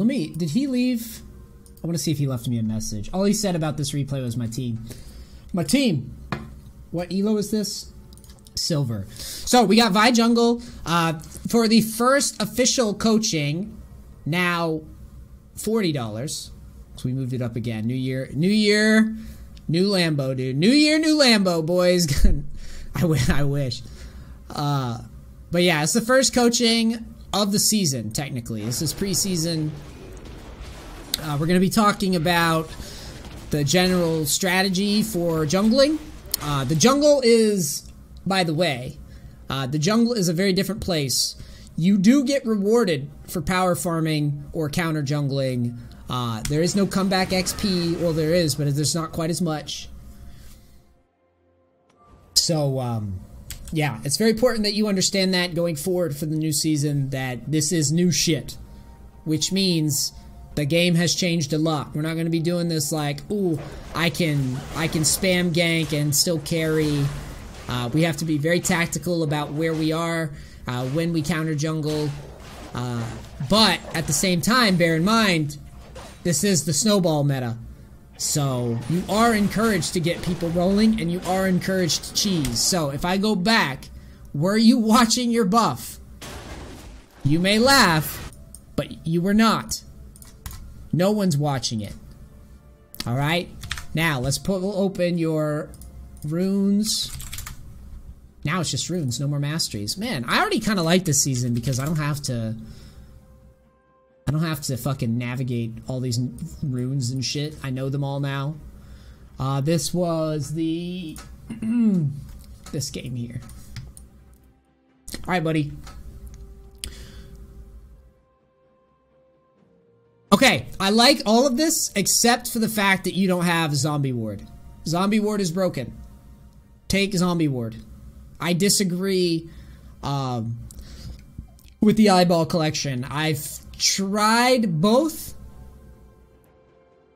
Let me, did he leave? I want to see if he left me a message. All he said about this replay was my team. My team. What elo is this? Silver. So we got Vi Jungle for the first official coaching. Now $40. So we moved it up again. New year, new Lambo, dude. New year, new Lambo, boys. I wish. But yeah, it's the first coaching of the season, technically. This is preseason. We're going to be talking about the general strategy for jungling. The jungle is, by the way, the jungle is a very different place. You do get rewarded for power farming or counter jungling. There is no comeback XP. Well, there is, but there's not quite as much. So, yeah, it's very important that you understand that going forward for the new season, that this is new shit. Which means the game has changed a lot. We're not going to be doing this like, ooh, I can spam gank and still carry. We have to be very tactical about where we are when we counter jungle. But at the same time, bear in mind, this is the snowball meta. So you are encouraged to get people rolling, and you are encouraged to cheese. So if I go back, were you watching your buff? You may laugh, but you were not. No one's watching it. Alright? Now, let's open your runes. Now it's just runes, no more masteries. Man, I already kind of like this season because I don't have to fucking navigate all these runes and shit. I know them all now. This was the this game here. Alright, buddy. Okay, I like all of this except for the fact that you don't have Zombie Ward. Zombie Ward is broken. Take Zombie Ward. I disagree with the eyeball collection. I've tried both,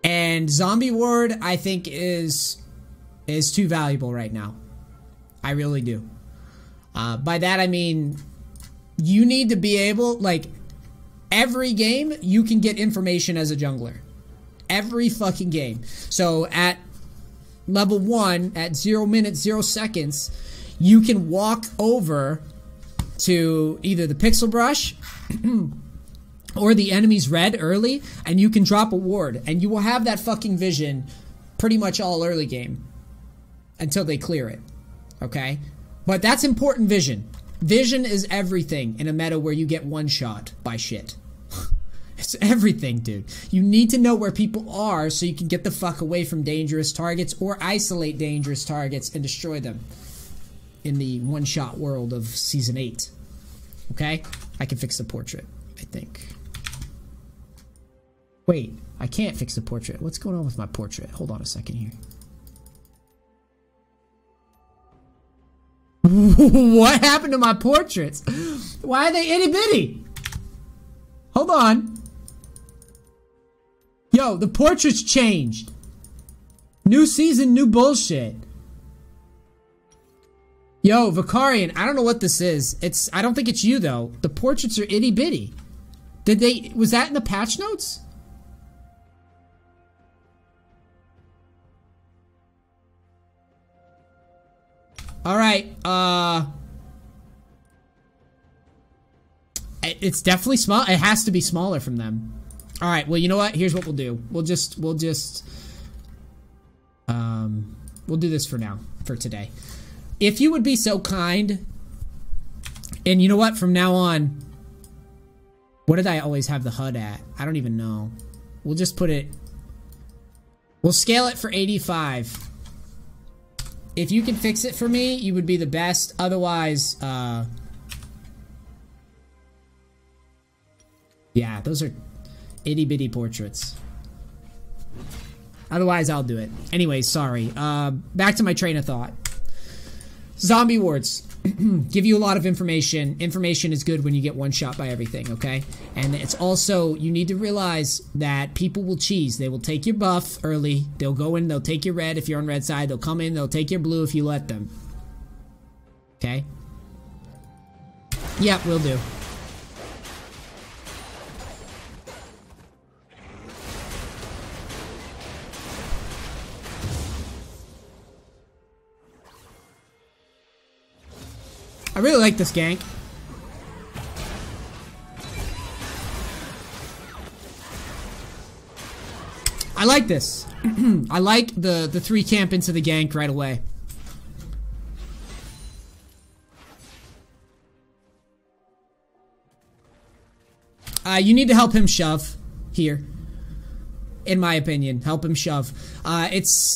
and Zombie Ward I think is too valuable right now. I really do. By that I mean you need to be able, like, every game you can get information as a jungler. Every fucking game. So at level 1, at 0 minutes 0 seconds, you can walk over to either the pixel brush or the enemy's red early, and you can drop a ward, and you will have that fucking vision pretty much all early game until they clear it. Okay? But that's important vision. Vision is everything in a meta where you get one shot by shit. It's everything, dude. You need to know where people are so you can get the fuck away from dangerous targets or isolate dangerous targets and destroy them in the one-shot world of Season 8. Okay? I can fix the portrait, I think. Wait, I can't fix the portrait. What's going on with my portrait? Hold on a second here. What happened to my portraits? Why are they itty-bitty? Hold on. Yo, the portraits changed. New season, new bullshit. Yo, Vicarian, I don't know what this is. I don't think it's you, though. The portraits are itty-bitty. Was that in the patch notes? Alright, it's definitely small. It has to be smaller from them. Alright, well, you know what? Here's what we'll do. We'll do this for now, for today. If you would be so kind, and you know what? From now on, what did I always have the HUD at? I don't even know. We'll just put it, we'll scale it for 85. If you can fix it for me, you would be the best. Otherwise, yeah, those are itty-bitty portraits. Otherwise, I'll do it. Anyway, sorry. Back to my train of thought. Zombie wards. Give you a lot of information. Information is good when you get one shot by everything, okay? And it's also, you need to realize that people will cheese. They will take your buff early. They'll go in, they'll take your red if you're on red side. They'll come in, they'll take your blue if you let them. Okay? Yeah, will do. I really like this gank. I like this. I like the 3 camp into the gank right away. You need to help him shove here. In my opinion, help him shove.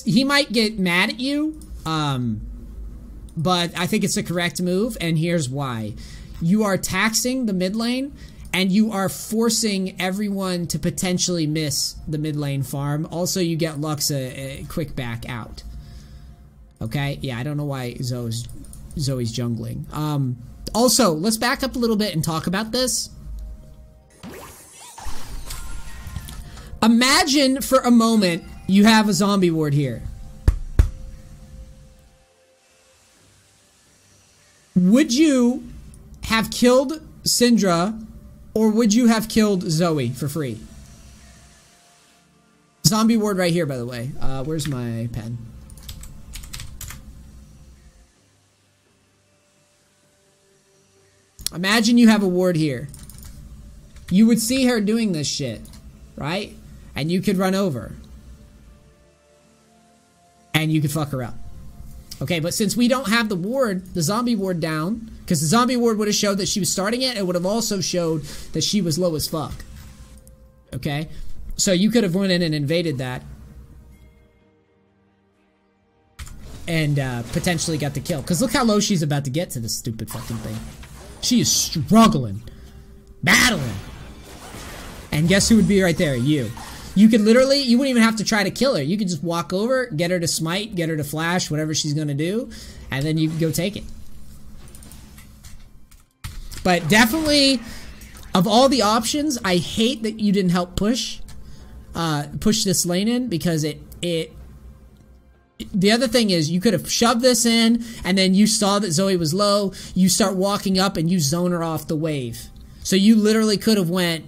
He might get mad at you, but I think it's a correct move, and here's why. You are taxing the mid lane, and you are forcing everyone to potentially miss the mid lane farm. Also, you get Lux a quick back out. Okay? Yeah, I don't know why Zoe's jungling. Also, let's back up a little bit and talk about this. Imagine for a moment you have a zombie ward here. Would you have killed Syndra, or would you have killed Zoe for free? Zombie ward right here, by the way. Where's my pen? Imagine you have a ward here. You would see her doing this shit, right? And you could run over. And you could fuck her up. Okay, but since we don't have the ward, the zombie ward down, because the zombie ward would have showed that she was starting it, it would have also showed that she was low as fuck. Okay? So you could have went in and invaded that. And potentially got the kill. Because look how low she's about to get to this stupid fucking thing. She is struggling. Battling. And guess who would be right there? You. You could literally, you wouldn't even have to try to kill her. You could just walk over, get her to smite, get her to flash, whatever she's gonna do, and then you can go take it. But definitely, of all the options, I hate that you didn't help push this lane in, because the other thing is, you could have shoved this in, and then you saw that Zoe was low, you start walking up, and you zone her off the wave. So you literally could have went,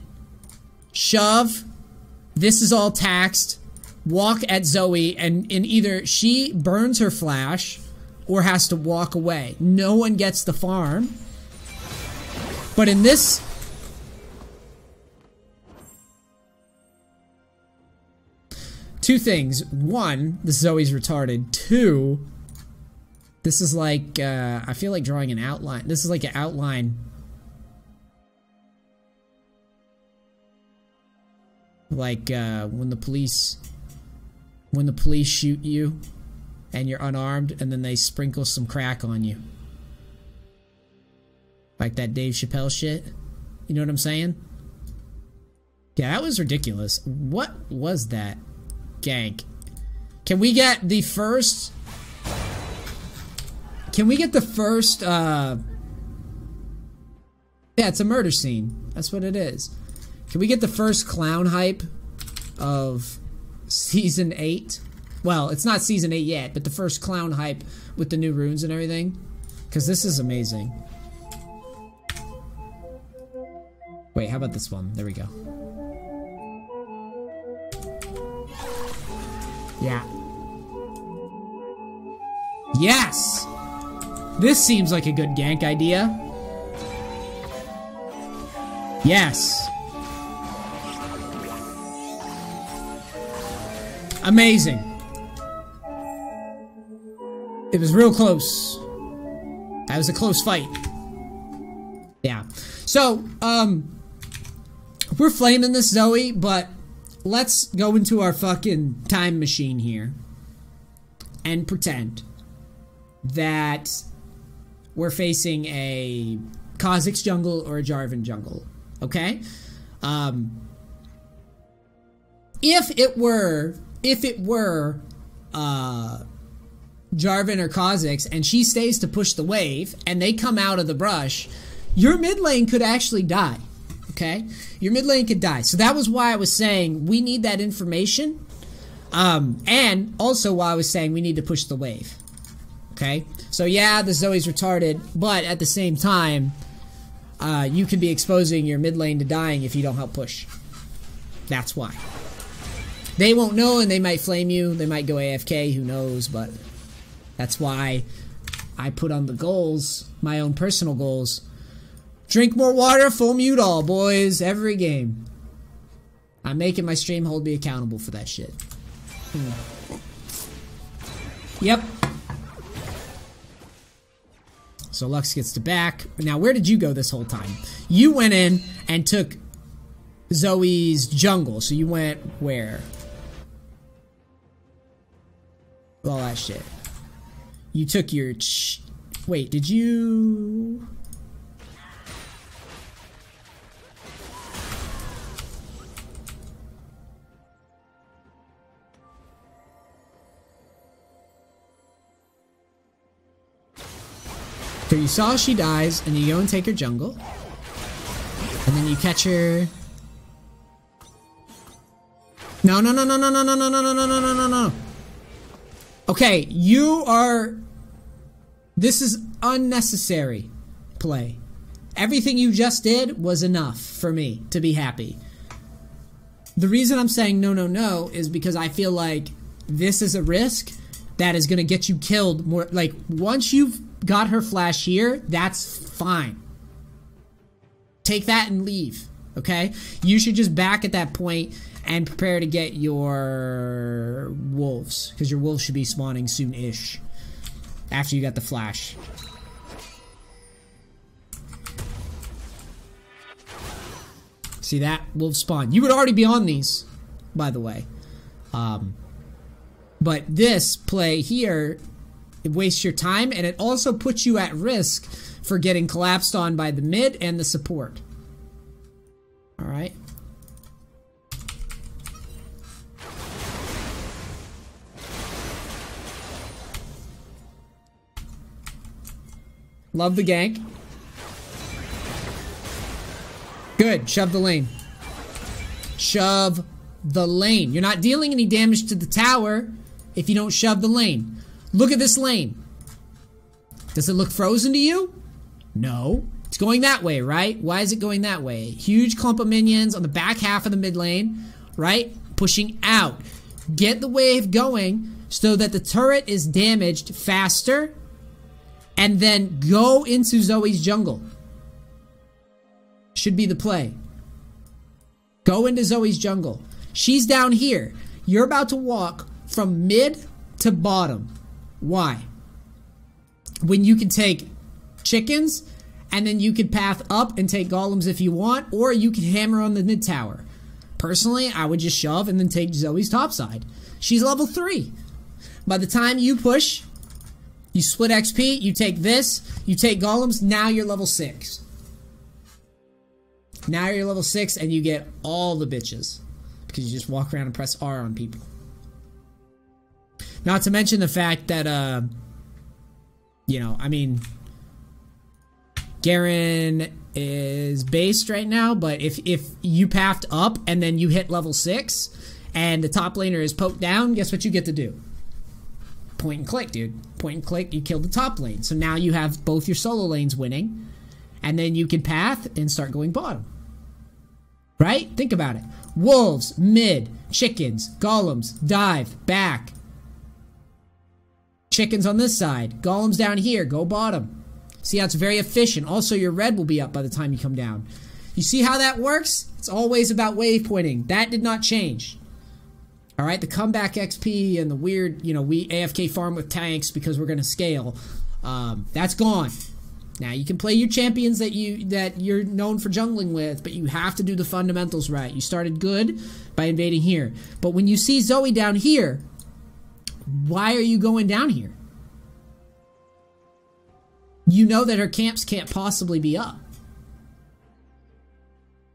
shove, this is all taxed, walk at Zoe, and either she burns her flash or has to walk away. No one gets the farm. But in this... Two things. One, this Zoe's retarded. Two, this is like, I feel like drawing an outline. This is like an outline. Like when the police shoot you and you're unarmed, and then they sprinkle some crack on you, like that Dave Chappelle shit. You know what I'm saying? Yeah, that was ridiculous. What was that gank? Can we get the first? Can we get the first? Yeah, it's a murder scene. That's what it is. Can we get the first clown hype of Season 8? Well, it's not Season 8 yet, but the first clown hype with the new runes and everything. Because this is amazing. Wait, how about this one? There we go. Yeah. Yes! This seems like a good gank idea. Yes. Amazing. It was real close. That was a close fight. Yeah. So, we're flaming this Zoe, but let's go into our fucking time machine here and pretend that we're facing a Kha'Zix jungle or a Jarvan jungle. Okay? If it were Jarvan or Kha'Zix and she stays to push the wave and they come out of the brush, your mid lane could actually die. Okay? Your mid lane could die. So that was why I was saying we need that information. And also why I was saying we need to push the wave. Okay? So yeah, the Zoe's retarded, but at the same time, you could be exposing your mid lane to dying if you don't help push. That's why. They won't know and they might flame you. They might go AFK, who knows, but that's why I put on the goals, my own personal goals. Drink more water, full mute all, boys. Every game. I'm making my stream hold me accountable for that shit. Yep. So Lux gets to back. Now, where did you go this whole time? You went in and took Zoe's jungle. So you went where? All that shit. You took your... Wait, did you... So you saw she dies, and you go and take her jungle. And then you catch her... No. Okay, you are... This is unnecessary play. Everything you just did was enough for me to be happy. The reason I'm saying no is because I feel like this is a risk that is going to get you killed more. Like, once you've got her flash here, that's fine. Take that and leave, okay? You should just back at that point and prepare to get your wolves, because your wolves should be spawning soon-ish after you got the flash. See that? Wolves spawn. You would already be on these, by the way. But this play here, it wastes your time, and it also puts you at risk for getting collapsed on by the mid and the support. Alright. Love the gank. Good. Shove the lane. Shove the lane. You're not dealing any damage to the tower if you don't shove the lane. Look at this lane. Does it look frozen to you? No. It's going that way, right? Why is it going that way? Huge clump of minions on the back half of the mid lane, right? Pushing out. Get the wave going so that the turret is damaged faster, and then go into Zoe's jungle. Should be the play. Go into Zoe's jungle. She's down here. You're about to walk from mid to bottom. Why? When you can take chickens, and then you could path up and take golems if you want, or you can hammer on the mid tower. Personally, I would just shove and then take Zoe's top side. She's level 3. By the time you push, you split XP, you take this, you take golems, now you're level 6. Now you're level 6 and you get all the bitches. Because you just walk around and press R on people. Not to mention the fact that, you know, I mean, Garen is based right now, but if you pathed up and then you hit level 6 and the top laner is poked down, guess what you get to do? Point and click, dude. Point and click, you kill the top lane. So now you have both your solo lanes winning, and then you can path and start going bottom. Right? Think about it. Wolves, mid, chickens, golems, dive, back. Chickens on this side, golems down here, go bottom. See how it's very efficient. Also, your red will be up by the time you come down. You see how that works? It's always about wave pointing. That did not change. Alright, the comeback XP and the weird, you know, we AFK farm with tanks because we're going to scale. That's gone. Now, you can play your champions that you're known for jungling with, but you have to do the fundamentals right. You started good by invading here. But when you see Zoe down here, why are you going down here? You know that her camps can't possibly be up.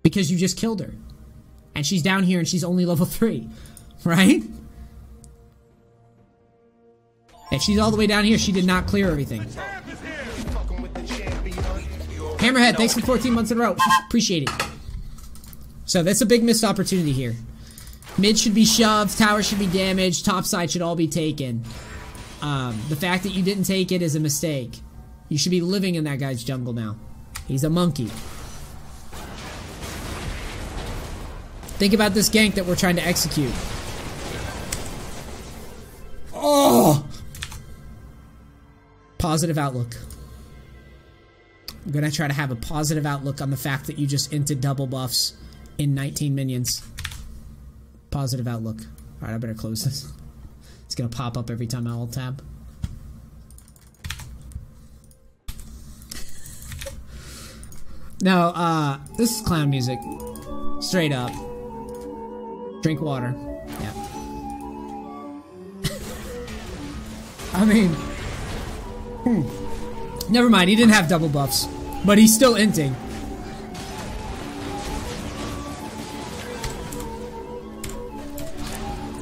Because you just killed her. And she's down here and she's only level 3. Right? If she's all the way down here, she did not clear everything. Hammerhead, thanks for 14 months in a row. Appreciate it. So that's a big missed opportunity here. Mid should be shoved, tower should be damaged, top side should all be taken. The fact that you didn't take it is a mistake. You should be living in that guy's jungle now. He's a monkey. Think about this gank that we're trying to execute. Oh! Positive outlook. I'm gonna try to have a positive outlook on the fact that you just inted double buffs in 19 minions. Positive outlook. Alright, I better close this. It's gonna pop up every time I alt tab. No, this is clown music. Straight up. Drink water. Yeah. I mean... Never mind, he didn't have double buffs. But he's still inting.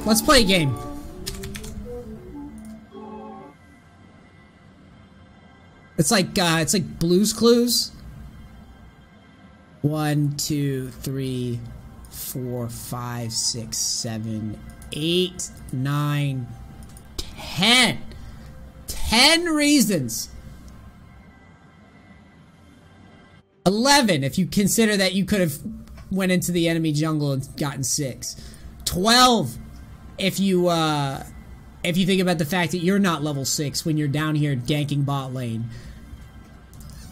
Let's play a game. It's like Blue's Clues. 1, 2, 3, 4, 5, 6, 7, 8, 9, 10. 10 reasons. 11 if you consider that you could have went into the enemy jungle and gotten 6. 12 if you think about the fact that you're not level 6 when you're down here ganking bot lane.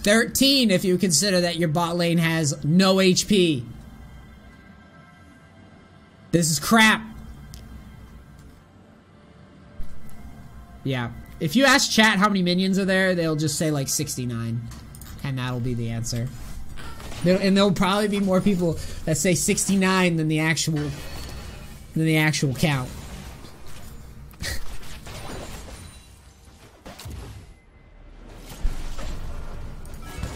13 if you consider that your bot lane has no HP. This is crap. Yeah. If you ask chat how many minions are there, they'll just say like 69. And that'll be the answer. And there'll probably be more people that say 69 than the actual count.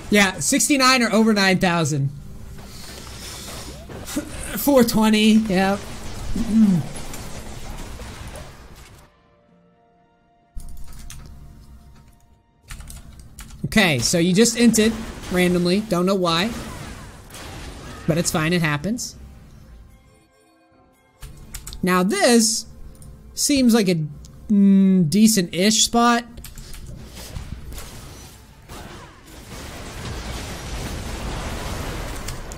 Yeah, 69 or over 9,000. 420, yeah. Okay, so you just inted randomly. Don't know why. But it's fine, it happens. Now this seems like a decent-ish spot.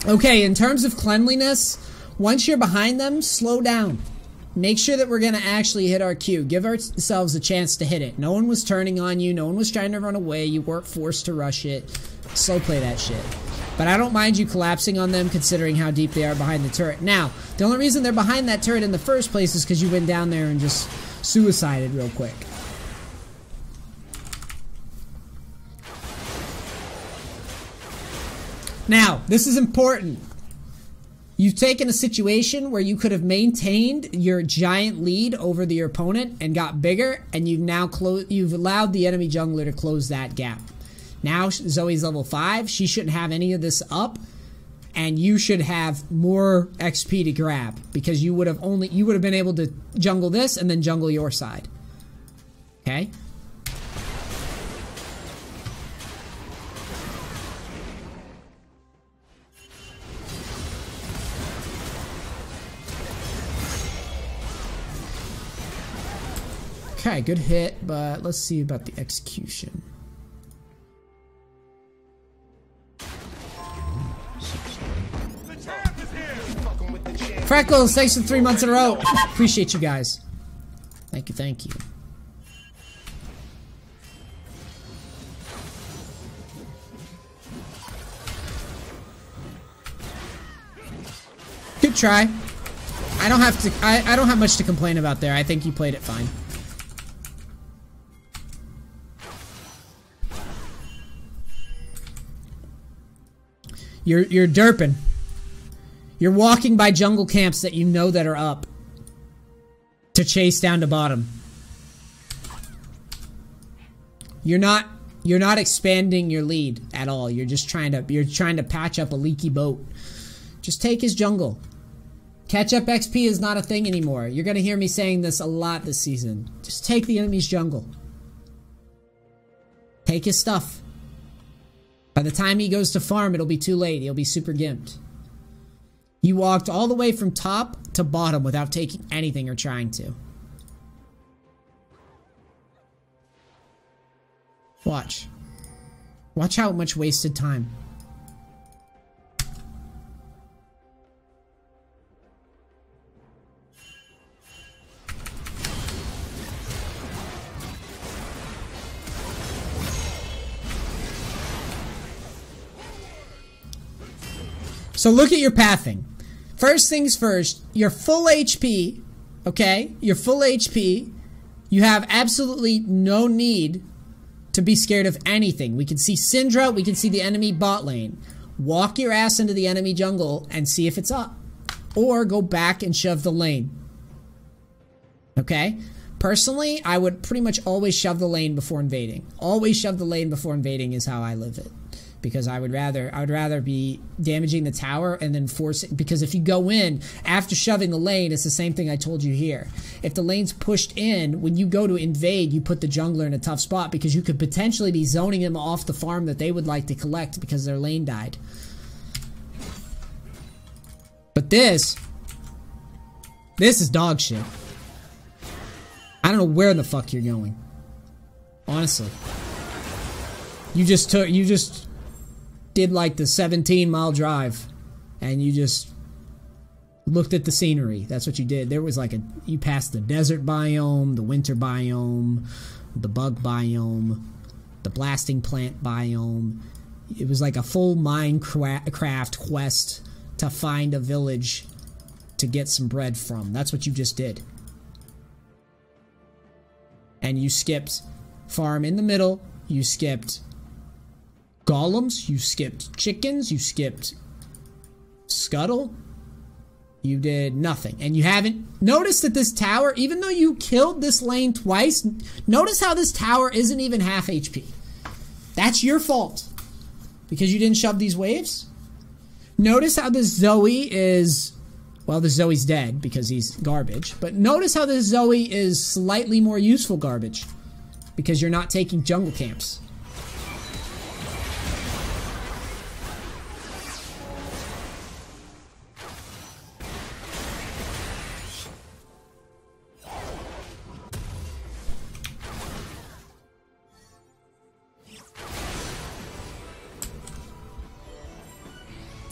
Okay, in terms of cleanliness, once you're behind them, slow down. Make sure that we're going to actually hit our Q. Give ourselves a chance to hit it. No one was turning on you. No one was trying to run away. You weren't forced to rush it. Slow play that shit. But I don't mind you collapsing on them considering how deep they are behind the turret. Now, the only reason they're behind that turret in the first place is because you went down there and just suicided real quick. Now, this is important. You've taken a situation where you could have maintained your giant lead over your opponent and got bigger, and you've allowed the enemy jungler to close that gap. Now Zoe's level 5. She shouldn't have any of this up, and you should have more XP to grab because you would have been able to jungle this and then jungle your side. Okay? Okay, good hit, but let's see about the execution. Freckles, thanks for 3 months in a row. Appreciate you guys. Thank you, thank you. Good try. I don't have much to complain about there. I think you played it fine. You're derping. You're walking by jungle camps that you know that are up to chase down to bottom. You're not expanding your lead at all. You're trying to patch up a leaky boat. Just take his jungle. Catch up XP is not a thing anymore. You're gonna hear me saying this a lot this season. Just take the enemy's jungle. Take his stuff. By the time he goes to farm, it'll be too late. He'll be super gimped. You walked all the way from top to bottom without taking anything or trying to. Watch. Watch how much wasted time. So look at your pathing. First things first, you're full HP, okay? You're full HP. You have absolutely no need to be scared of anything. We can see Syndra, we can see the enemy bot lane. Walk your ass into the enemy jungle and see if it's up. Or go back and shove the lane. Okay? Personally, I would pretty much always shove the lane before invading. Always shove the lane before invading is how I live it. Because I would rather be damaging the tower and then forcing, because if you go in after shoving the lane, it's the same thing I told you here. If the lane's pushed in, when you go to invade, you put the jungler in a tough spot because you could potentially be zoning them off the farm that they would like to collect because their lane died. But this is dog shit. I don't know where the fuck you're going. Honestly. You just did like the 17-mile drive and you just looked at the scenery. That's what you did. There was like you passed the desert biome, the winter biome, the bug biome, the blasting plant biome. It was like a full Minecraft quest to find a village to get some bread from. That's what you just did. And you skipped farm in the middle. You skipped golems. You skipped chickens. You skipped scuttle. You did nothing. And you haven't noticed that this tower, even though you killed this lane twice, notice how this tower isn't even half HP. That's your fault. Because you didn't shove these waves. Notice how this Zoe is... Well, the Zoe's dead because he's garbage. But notice how this Zoe is slightly more useful garbage. Because you're not taking jungle camps.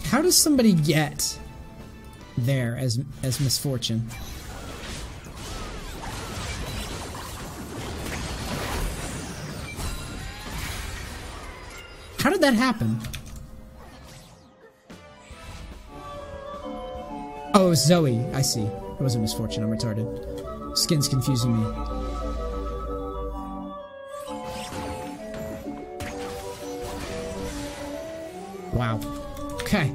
How does somebody get there as misfortune? How did that happen? Oh, it was Zoe. I see. It wasn't misfortune. I'm retarded. Skin's confusing me. Wow. Okay.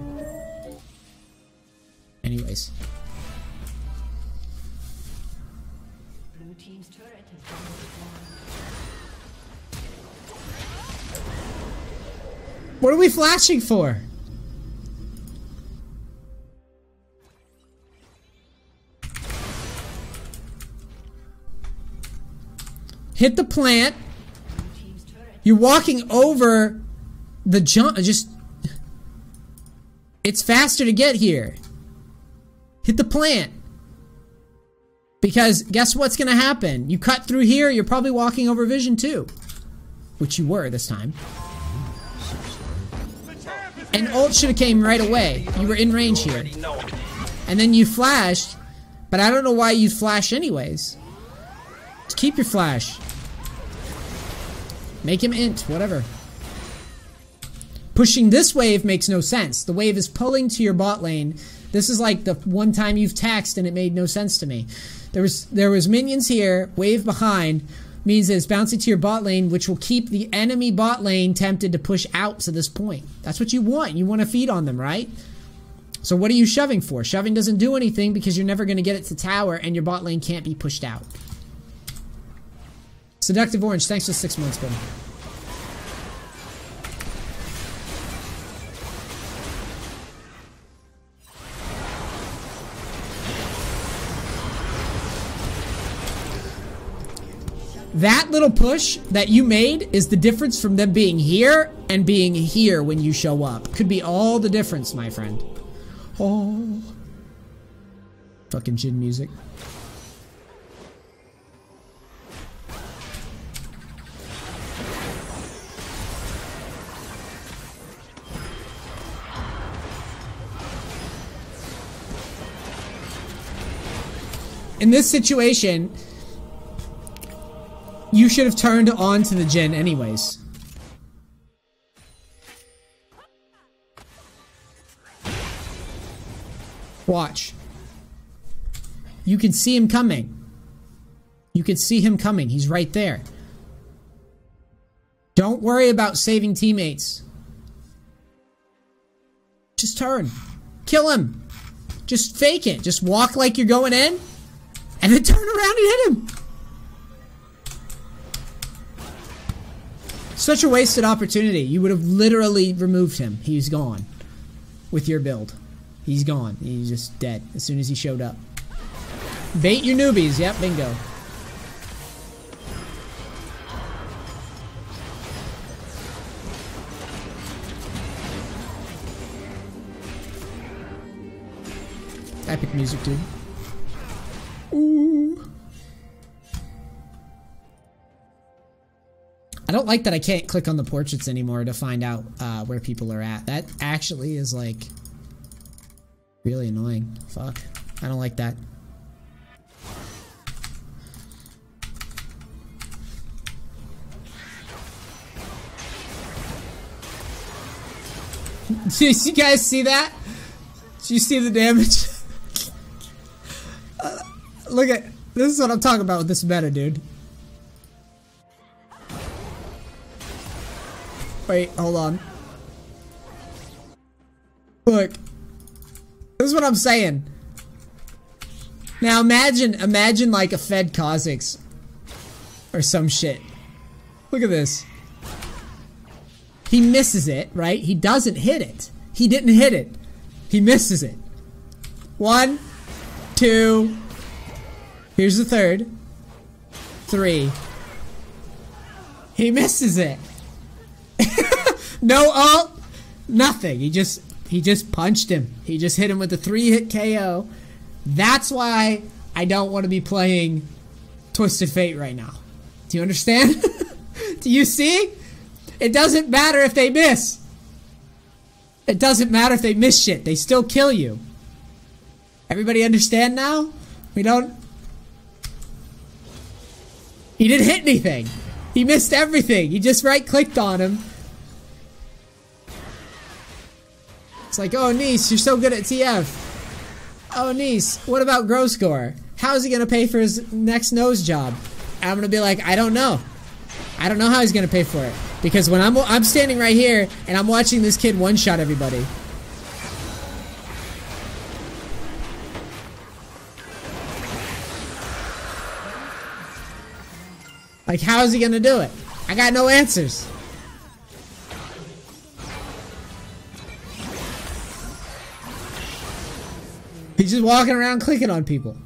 Anyways. Blue team's turret has been destroyed. What are we flashing for? Hit the plant. You're walking over the jump. It's faster to get here. Hit the plant. Because guess what's gonna happen? You cut through here, you're probably walking over vision too. Which you were this time. And ult should have came right away. You were in range here. And then you flashed, but I don't know why you flash anyways. Just keep your flash. Make him int, whatever. Pushing this wave makes no sense. The wave is pulling to your bot lane. This is like the one time you've taxed and it made no sense to me. There was minions here, wave behind, means that it's bouncing to your bot lane, which will keep the enemy bot lane tempted to push out to this point. That's what you want. You want to feed on them, right? So what are you shoving for? Shoving doesn't do anything because you're never going to get it to tower and your bot lane can't be pushed out. Seductive Orange, thanks for 6 months, buddy. That little push that you made is the difference from them being here and being here when you show up. Could be all the difference, my friend. Oh. Fucking Jin music. In this situation, you should have turned on to the Jin Watch. You can see him coming. You can see him coming. He's right there. Don't worry about saving teammates. Just turn. Kill him. Just fake it. Just walk like you're going in. And then turn around and hit him. Such a wasted opportunity. You would have literally removed him. He's gone. With your build. He's gone. He's just dead as soon as he showed up. Bait your newbies. Yep, bingo. Epic music, dude. Ooh. I don't like that I can't click on the portraits anymore to find out where people are at. That actually is like really annoying. Fuck. I don't like that. Did you guys see that? Did you see the damage? Look at this is what I'm talking about with this meta, dude. Wait, hold on. Look. This is what I'm saying. Now imagine like a Fed Kha'Zix or some shit. Look at this. He misses it, right? He doesn't hit it. He didn't hit it. He misses it. 1, 2. Here's the third. 3. He misses it. No ult. Nothing. He just punched him. He just hit him with a 3-hit KO. That's why I don't want to be playing Twisted Fate right now. Do you understand? Do you see? It doesn't matter if they miss. It doesn't matter if they miss shit. They still kill you. Everybody understand now? We don't... He didn't hit anything. He missed everything. He just right-clicked on him. It's like, oh, Nice, you're so good at TF. Oh, Nice, what about Groscore? How is he going to pay for his next nose job? And I'm going to be like, I don't know. I don't know how he's going to pay for it. Because when I'm standing right here, and I'm watching this kid one-shot everybody. Like, how is he going to do it? I got no answers. He's just walking around clicking on people.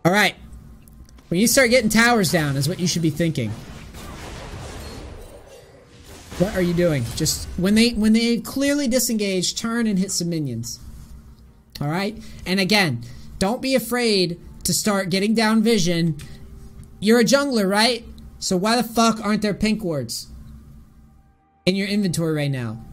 Alright. When you start getting towers down is what you should be thinking. What are you doing? Just when they clearly disengage, turn and hit some minions. Alright? And again, don't be afraid to start getting down vision. You're a jungler, right? So why the fuck aren't there pink wards in your inventory right now?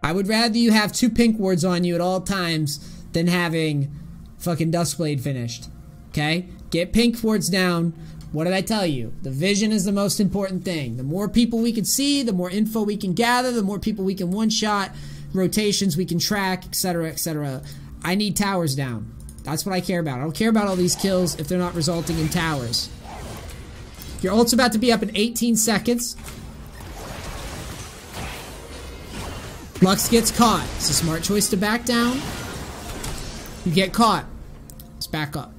I would rather you have 2 pink wards on you at all times than having fucking Duskblade finished. Okay? Get pink wards down. What did I tell you? The vision is the most important thing. The more people we can see, the more info we can gather, the more people we can one-shot, rotations we can track, etc., etc. I need towers down. That's what I care about. I don't care about all these kills if they're not resulting in towers. Your ult's about to be up in 18 seconds. Lux gets caught. It's a smart choice to back down. You get caught. Let's back up.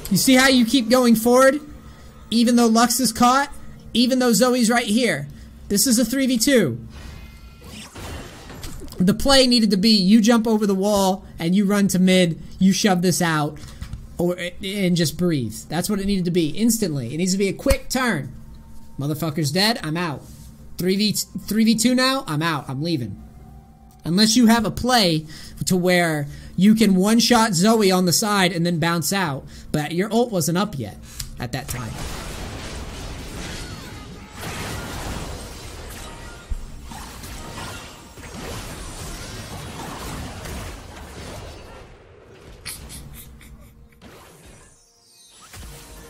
You see how you keep going forward? Even though Lux is caught? Even though Zoe's right here? This is a 3v2. The play needed to be you jump over the wall and you run to mid, you shove this out, and just breathe. That's what it needed to be, instantly. It needs to be a quick turn. Motherfucker's dead, I'm out. 3v2 now, I'm out, I'm leaving. Unless you have a play to where you can one-shot Zoe on the side and then bounce out. But your ult wasn't up yet at that time.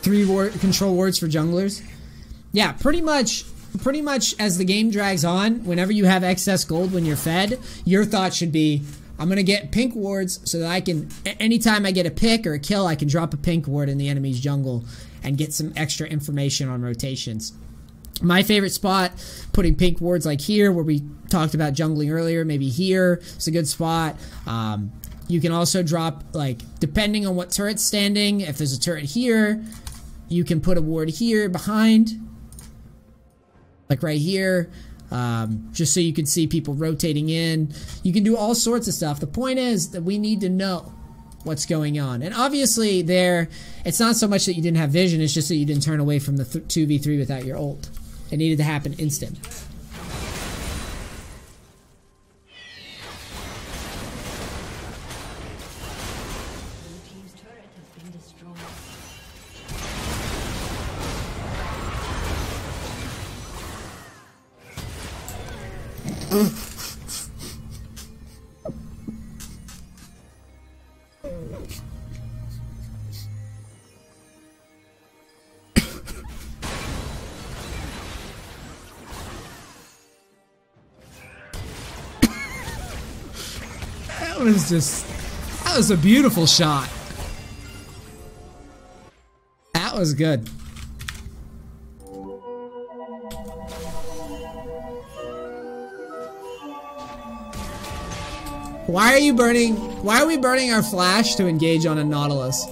3 control wards for junglers. Yeah, pretty much as the game drags on, whenever you have excess gold when you're fed, your thought should be, I'm gonna get pink wards so that I can, anytime I get a pick or a kill, I can drop a pink ward in the enemy's jungle and get some extra information on rotations. My favorite spot, putting pink wards like here, where we talked about jungling earlier, maybe here, it's a good spot. You can also drop, like, depending on what turret's standing, if there's a turret here, you can put a ward here behind, like right here, just so you can see people rotating in. You can do all sorts of stuff. The point is that we need to know what's going on. And obviously there, it's not so much that you didn't have vision, it's just that you didn't turn away from the 2v3 without your ult. It needed to happen instant. That was a beautiful shot. That was good. Why are we burning our flash to engage on a Nautilus?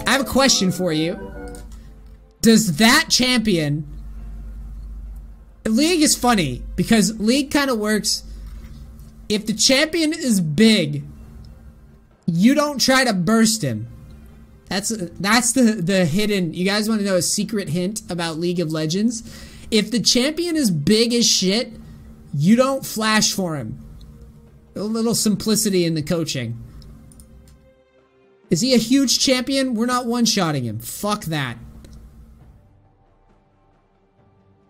I have a question for you. Does that champion... League is funny, because League kind of works... If the champion is big, you don't try to burst him. That's the hidden... You guys want to know a secret hint about League of Legends? If the champion is big as shit, you don't flash for him. A little simplicity in the coaching. Is he a huge champion? We're not one-shotting him. Fuck that.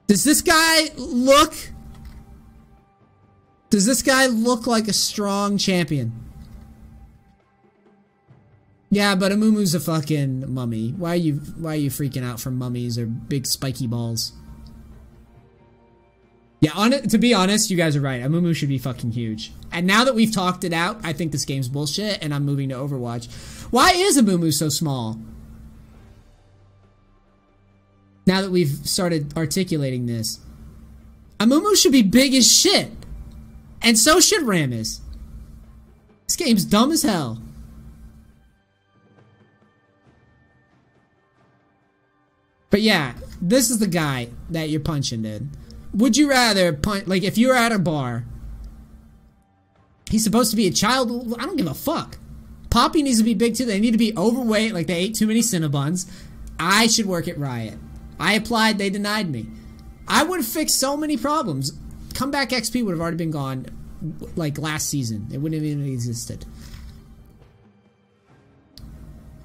Does this guy look like a strong champion? Yeah, but Amumu's a fucking mummy. Why are you freaking out for mummies or big spiky balls? Yeah, to be honest, you guys are right. Amumu should be fucking huge. And now that we've talked it out, I think this game's bullshit and I'm moving to Overwatch. Why is Amumu so small? Now that we've started articulating this. Amumu should be big as shit. And so should Rammus. This game's dumb as hell. But yeah, this is the guy that you're punching, dude. Would you rather punch, like if you were at a bar, he's supposed to be a child, I don't give a fuck. Poppy needs to be big too, they need to be overweight, like they ate too many Cinnabons. I should work at Riot. I applied, they denied me. I would have fixed so many problems. Comeback XP would have already been gone, like last season. It wouldn't have even existed.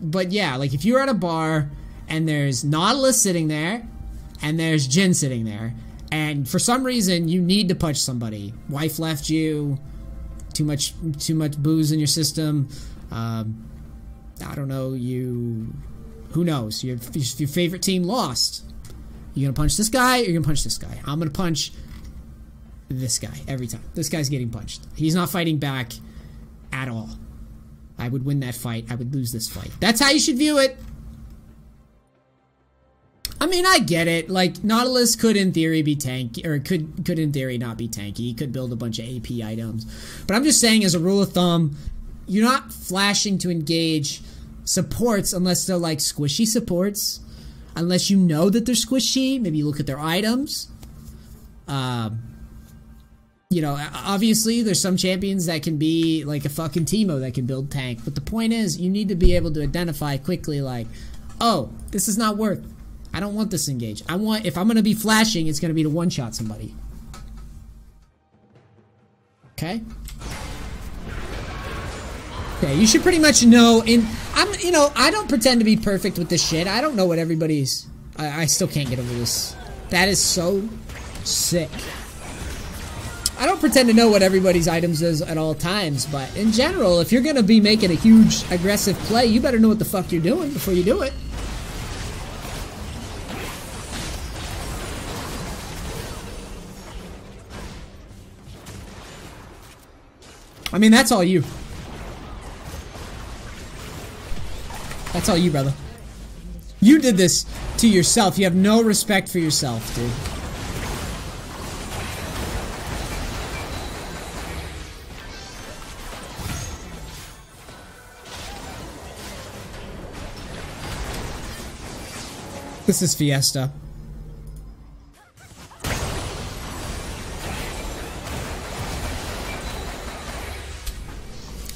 But yeah, like if you're at a bar and there's Nautilus sitting there and there's Jhin sitting there, and for some reason you need to punch somebody. Wife left you, too much booze in your system. I don't know, who knows? Your favorite team lost. You gonna punch this guy or you gonna punch this guy? I'm gonna punch this guy every time. This guy's getting punched. He's not fighting back at all. I would win that fight. I would lose this fight. That's how you should view it. I mean, I get it. Like, Nautilus could in theory be tanky, or could in theory not be tanky. He could build a bunch of AP items. But I'm just saying, as a rule of thumb, you're not flashing to engage supports unless they're like squishy supports. Unless you know that they're squishy. Maybe you look at their items. You know, obviously there's some champions that can be like a fucking Teemo that can build tank. But the point is, you need to be able to identify quickly like, oh, this is not worth. I don't want this engage. I want, if I'm going to be flashing, it's going to be to one-shot somebody. Okay? Yeah, you should pretty much know you know, I don't pretend to be perfect with this shit. I don't know what everybody's... I still can't get over this. That is so sick. I don't pretend to know what everybody's items is at all times, but in general, if you're gonna be making a huge aggressive play, you better know what the fuck you're doing before you do it. I mean, that's all you. That's all you, brother. You did this to yourself. You have no respect for yourself, dude. This is Fiesta.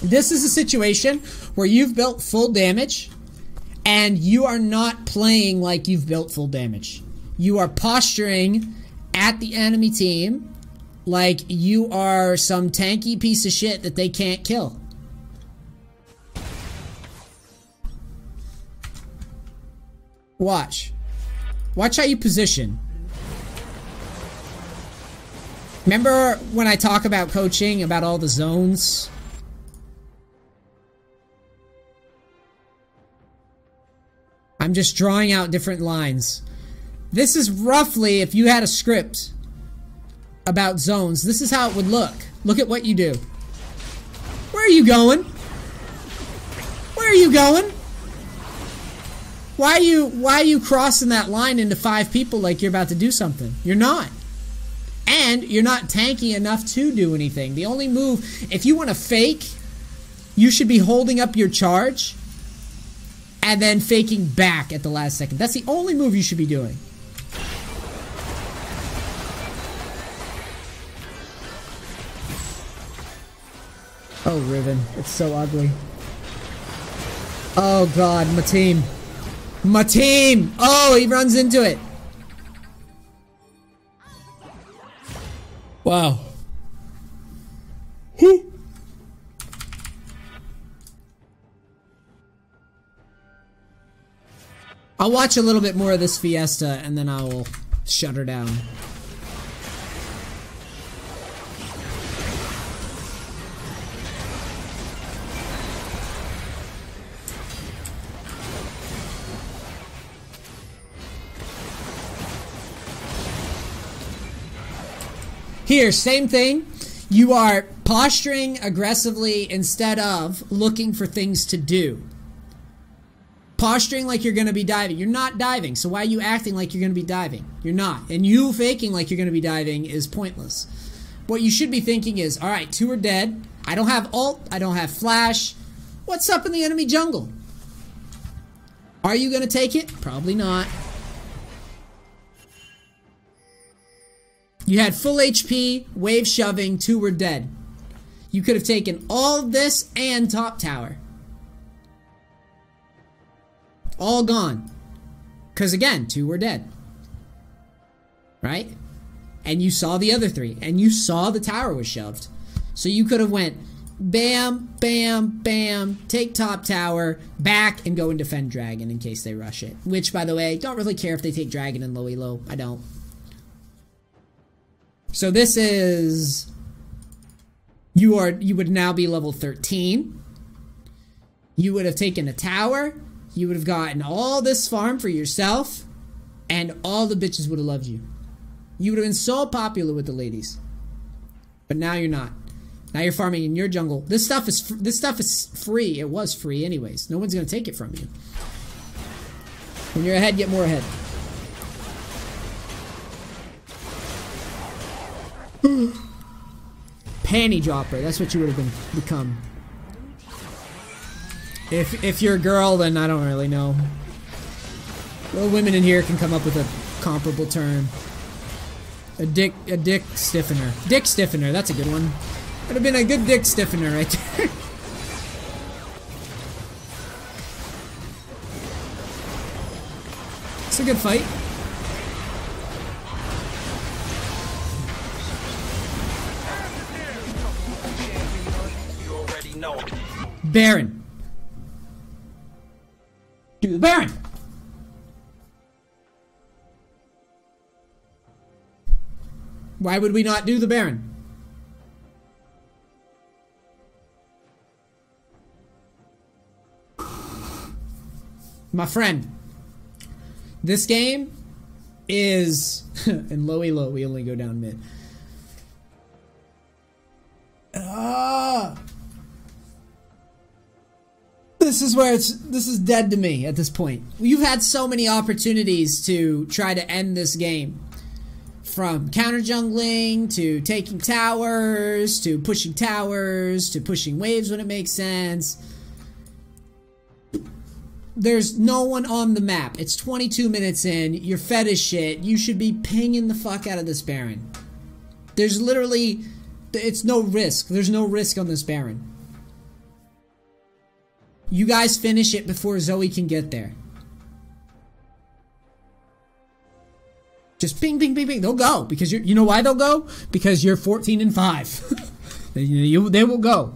This is a situation where you've built full damage and you are not playing like you've built full damage. You are posturing at the enemy team like you are some tanky piece of shit that they can't kill. Watch. Watch how you position. Remember when I talk about coaching, about all the zones? I'm just drawing out different lines. This is roughly, if you had a script about zones, this is how it would look. Look at what you do. Where are you going? Where are you going? Why are you crossing that line into 5 people like you're about to do something? You're not. And you're not tanky enough to do anything. The only move, if you want to fake, you should be holding up your charge and then faking back at the last second. That's the only move you should be doing. Oh, Riven. It's so ugly. Oh, God. My team. My team! Oh, he runs into it. Wow. I'll watch a little bit more of this Fiesta and then I will shut her down. Here, same thing. You are posturing aggressively instead of looking for things to do. Posturing like you're going to be diving. You're not diving, so why are you acting like you're going to be diving? You're not. And you faking like you're going to be diving is pointless. What you should be thinking is, alright, 2 are dead. I don't have ult. I don't have flash. What's up in the enemy jungle? Are you going to take it? Probably not. You had full HP, wave shoving, 2 were dead. You could have taken all of this and top tower. All gone. Because again, 2 were dead. Right? And you saw the other 3. And you saw the tower was shoved. So you could have went bam, bam, bam, take top tower, back, and go and defend dragon in case they rush it. Which, by the way, don't really care if they take dragon and low elo. I don't. So this is, you would now be level 13. You would have taken a tower. You would have gotten all this farm for yourself. And all the bitches would have loved you. You would have been so popular with the ladies. But now you're not. Now you're farming in your jungle. This stuff is free. It was free anyways. No one's going to take it from you. When you're ahead, get more ahead. Panty dropper, that's what you would have become. If you're a girl, then I don't really know. Well, women in here can come up with a comparable term. A dick stiffener. Dick stiffener, that's a good one. Would have been a good dick stiffener right there. It's a good fight. Baron. Do the Baron. Why would we not do the Baron? My friend, this game is... and low elo, we only go down mid. This is where this is dead to me at this point. You've had so many opportunities to try to end this game. From counter jungling, to taking towers, to pushing waves when it makes sense. There's no one on the map. It's 22 minutes in, you're fed as shit. You should be pinging the fuck out of this Baron. There's literally... it's no risk. There's no risk on this Baron. You guys finish it before Zoe can get there. Just ping, ping, ping, ping. They'll go. Because you know why they'll go? Because you're 14-5. They will go.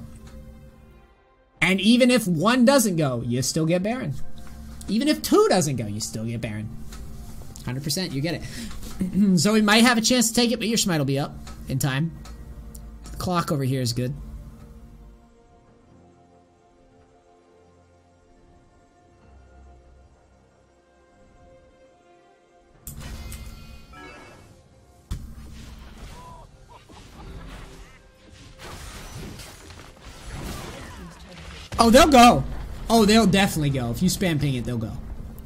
And even if one doesn't go, you still get Baron. Even if two doesn't go, you still get Baron. 100%, you get it. Zoe might have a chance to take it, but your smite will be up in time. The clock over here is good. Oh, they'll go. Oh, they'll definitely go. If you spam ping it, they'll go.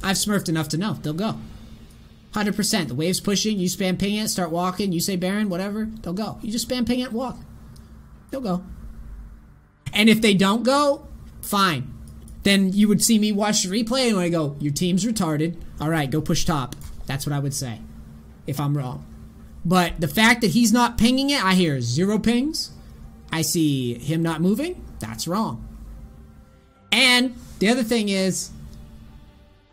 I've smurfed enough to know. They'll go. 100%. The wave's pushing. You spam ping it, start walking. You say Baron, whatever. They'll go. You just spam ping it, walk. They'll go. And if they don't go, fine. Then you would see me watch the replay and I go, your team's retarded. Alright, go push top. That's what I would say. If I'm wrong. But the fact that he's not pinging it, I hear 0 pings. I see him not moving. That's wrong. And the other thing is,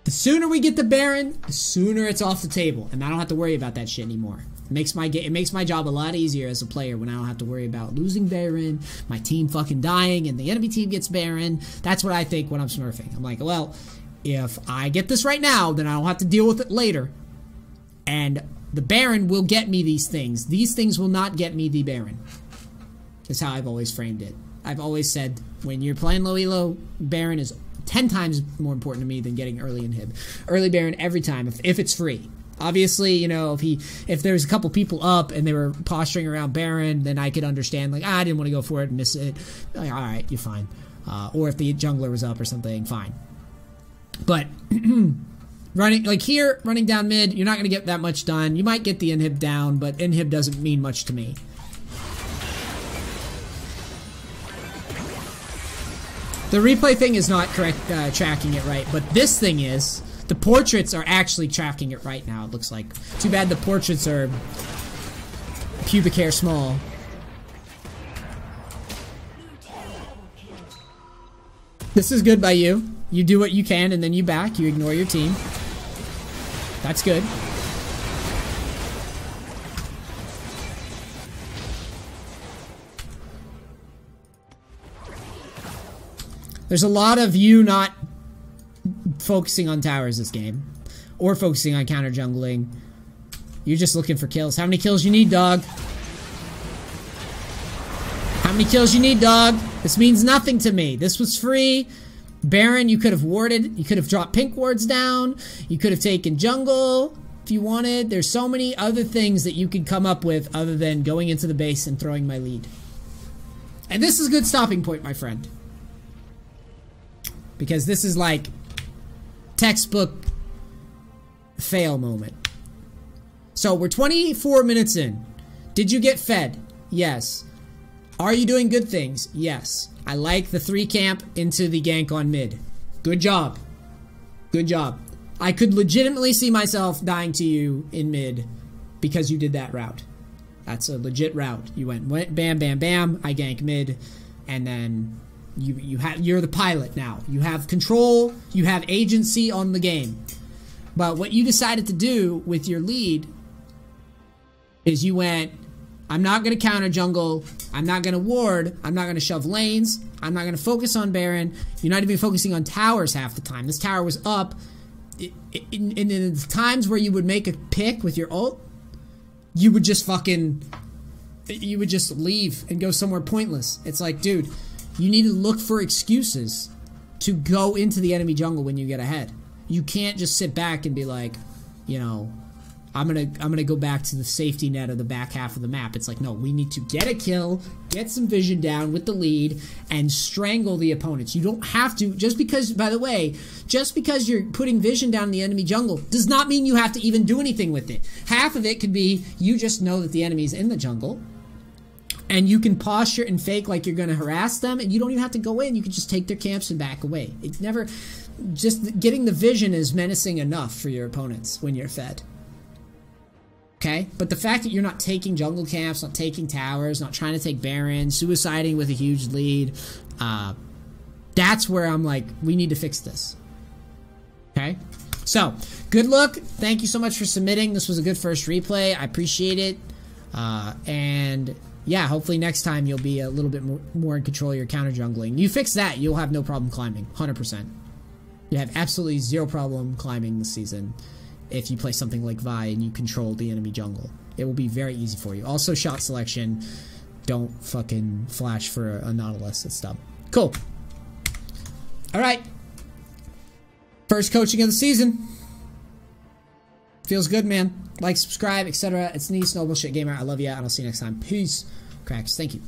the sooner we get the Baron, the sooner it's off the table, and I don't have to worry about that shit anymore. It makes my job a lot easier as a player when I don't have to worry about losing Baron, my team fucking dying, and the enemy team gets Baron. That's what I think when I'm smurfing. I'm like, well, if I get this right now, then I don't have to deal with it later. And the Baron will get me these things. These things will not get me the Baron. That's how I've always framed it. I've always said, when you're playing low elo, Baron is 10 times more important to me than getting early inhib. Early Baron every time, if it's free. Obviously, you know, if there's a couple people up and they were posturing around Baron, then I could understand, like, I didn't want to go for it and miss it. Like, alright, you're fine. Or if the jungler was up or something, fine. But, running, like here, running down mid, you're not going to get that much done. You might get the inhib down, but inhib doesn't mean much to me. The replay thing is not correct, tracking it right, but this thing is. The portraits are actually tracking it right now, it looks like. Too bad the portraits are pubic hair small. This is good by you. You do what you can and then you back. You ignore your team. That's good. There's a lot of you not focusing on towers this game. Or focusing on counter jungling. You're just looking for kills. How many kills you need, dog? How many kills you need, dog? This means nothing to me. This was free. Baron, you could have warded. You could have dropped pink wards down. You could have taken jungle if you wanted. There's so many other things that you could come up with other than going into the base and throwing my lead. And this is a good stopping point, my friend. Because this is like textbook fail moment. So we're 24 minutes in. Did you get fed? Yes. Are you doing good things? Yes. I like the 3 camp into the gank on mid. Good job. Good job. I could legitimately see myself dying to you in mid because you did that route. That's a legit route. You went bam, bam, bam. I gank mid, and then you're the pilot now. You have control. You have agency on the game. But what you decided to do with your lead is you went, I'm not going to counter jungle. I'm not going to ward. I'm not going to shove lanes. I'm not going to focus on Baron. You're not even focusing on towers half the time. This tower was up. In the times where you would make a pick with your ult, you would just you would just leave and go somewhere pointless. It's like, dude, you need to look for excuses to go into the enemy jungle when you get ahead. you can't just sit back and be like, you know, I'm gonna go back to the safety net of the back half of the map. It's like, no, we need to get a kill, get some vision down with the lead, and strangle the opponents. You don't have to, just because, by the way, just because you're putting vision down in the enemy jungle does not mean you have to even do anything with it. Half of it could be you just know that the enemy's in the jungle, and you can posture and fake like you're gonna harass them, and you don't even have to go in. You can just take their camps and back away. It's never, just getting the vision is menacing enough for your opponents when you're fed. Okay, but the fact that you're not taking jungle camps, not taking towers, not trying to take Baron, suiciding with a huge lead, that's where I'm like, we need to fix this. Okay, so good luck. Thank you so much for submitting. This was a good first replay. I appreciate it. And yeah, hopefully next time you'll be a little bit more in control of your counter jungling. You fix that, you'll have no problem climbing, 100%. You have absolutely zero problem climbing this season. If you play something like Vi and you control the enemy jungle, it will be very easy for you. Also, shot selection. Don't fucking flash for a Nautilus. It's dumb. Cool. All right. First coaching of the season. Feels good, man. Like, subscribe, etc. It's Snowball Shit Gamer. I love you, and I'll see you next time. Peace. Cracks. Thank you.